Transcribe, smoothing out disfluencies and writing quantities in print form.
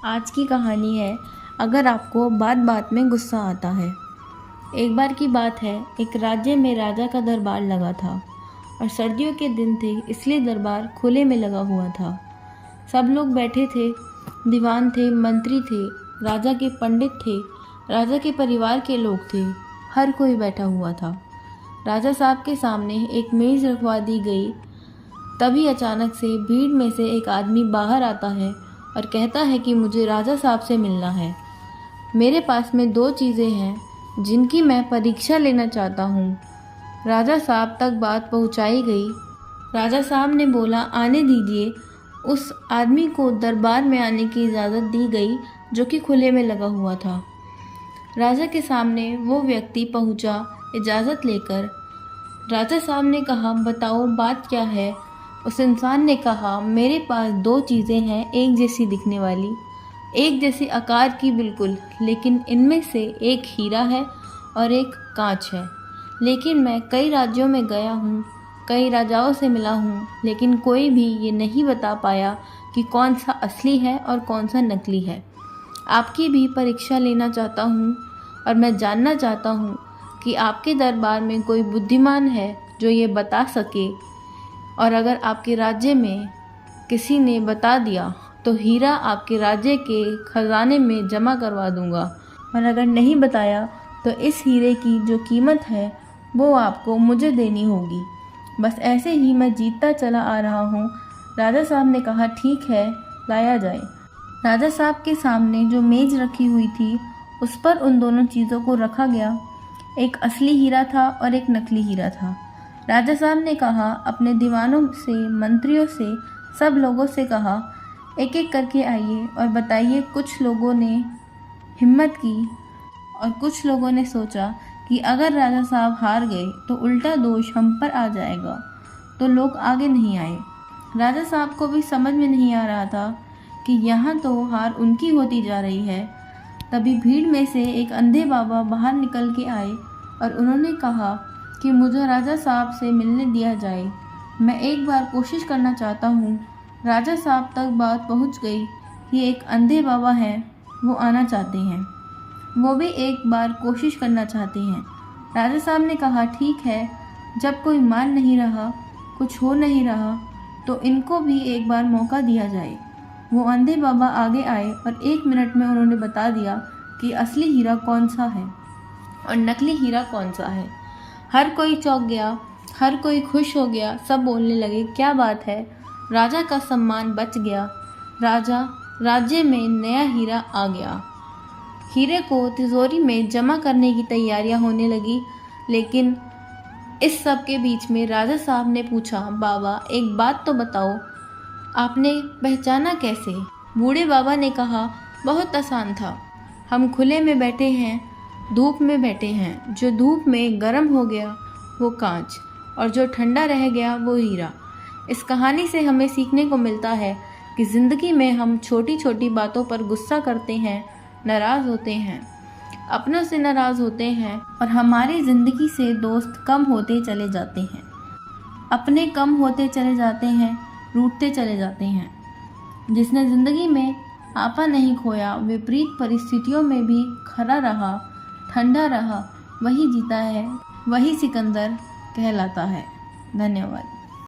आज की कहानी है अगर आपको बात बात में गुस्सा आता है। एक बार की बात है, एक राज्य में राजा का दरबार लगा था और सर्दियों के दिन थे, इसलिए दरबार खुले में लगा हुआ था। सब लोग बैठे थे, दीवान थे, मंत्री थे, राजा के पंडित थे, राजा के परिवार के लोग थे, हर कोई बैठा हुआ था। राजा साहब के सामने एक मेज़ रखवा दी गई। तभी अचानक से भीड़ में से एक आदमी बाहर आता है और कहता है कि मुझे राजा साहब से मिलना है। मेरे पास में 2 चीज़ें हैं जिनकी मैं परीक्षा लेना चाहता हूँ। राजा साहब तक बात पहुँचाई गई। राजा साहब ने बोला, आने दीजिए। उस आदमी को दरबार में आने की इजाज़त दी गई जो कि खुले में लगा हुआ था। राजा के सामने वो व्यक्ति पहुँचा इजाज़त लेकर। राजा साहब ने कहा, बताओ बात क्या है। उस इंसान ने कहा, मेरे पास 2 चीज़ें हैं, एक जैसी दिखने वाली, एक जैसी आकार की बिल्कुल, लेकिन इनमें से एक हीरा है और एक कांच है। लेकिन मैं कई राज्यों में गया हूँ, कई राजाओं से मिला हूँ, लेकिन कोई भी ये नहीं बता पाया कि कौन सा असली है और कौन सा नकली है। आपकी भी परीक्षा लेना चाहता हूँ और मैं जानना चाहता हूँ कि आपके दरबार में कोई बुद्धिमान है जो ये बता सके, और अगर आपके राज्य में किसी ने बता दिया तो हीरा आपके राज्य के खजाने में जमा करवा दूंगा, और अगर नहीं बताया तो इस हीरे की जो कीमत है वो आपको मुझे देनी होगी। बस ऐसे ही मैं जीतता चला आ रहा हूँ। राजा साहब ने कहा, ठीक है, लाया जाए। राजा साहब के सामने जो मेज रखी हुई थी उस पर उन दोनों चीज़ों को रखा गया। एक असली हीरा था और एक नकली हीरा था। राजा साहब ने कहा, अपने दीवानों से, मंत्रियों से, सब लोगों से कहा, एक एक करके आइए और बताइए। कुछ लोगों ने हिम्मत की और कुछ लोगों ने सोचा कि अगर राजा साहब हार गए तो उल्टा दोष हम पर आ जाएगा, तो लोग आगे नहीं आए। राजा साहब को भी समझ में नहीं आ रहा था कि यहाँ तो हार उनकी होती जा रही है। तभी भीड़ में से एक अंधे बाबा बाहर निकल के आए और उन्होंने कहा कि मुझे राजा साहब से मिलने दिया जाए, मैं एक बार कोशिश करना चाहता हूँ। राजा साहब तक बात पहुँच गई कि एक अंधे बाबा हैं, वो आना चाहते हैं, वो भी एक बार कोशिश करना चाहते हैं। राजा साहब ने कहा, ठीक है, जब कोई मान नहीं रहा, कुछ हो नहीं रहा, तो इनको भी एक बार मौका दिया जाए। वो अंधे बाबा आगे आए और 1 मिनट में उन्होंने बता दिया कि असली हीरा कौन सा है और नकली हीरा कौन सा है। हर कोई चौंक गया, हर कोई खुश हो गया। सब बोलने लगे, क्या बात है, राजा का सम्मान बच गया, राज्य में नया हीरा आ गया। हीरे को तिजोरी में जमा करने की तैयारियां होने लगी। लेकिन इस सब के बीच में राजा साहब ने पूछा, बाबा एक बात तो बताओ, आपने पहचाना कैसे? बूढ़े बाबा ने कहा, बहुत आसान था, हम खुले में बैठे हैं, धूप में बैठे हैं, जो धूप में गर्म हो गया वो कांच और जो ठंडा रह गया वो हीरा। इस कहानी से हमें सीखने को मिलता है कि ज़िंदगी में हम छोटी छोटी बातों पर गुस्सा करते हैं, नाराज़ होते हैं, अपनों से नाराज़ होते हैं और हमारी ज़िंदगी से दोस्त कम होते चले जाते हैं, अपने कम होते चले जाते हैं, रूठते चले जाते हैं। जिसने ज़िंदगी में आपा नहीं खोया, विपरीत परिस्थितियों में भी खड़ा रहा, ठंडा रहा, वही जीता है, वही सिकंदर कहलाता है। धन्यवाद।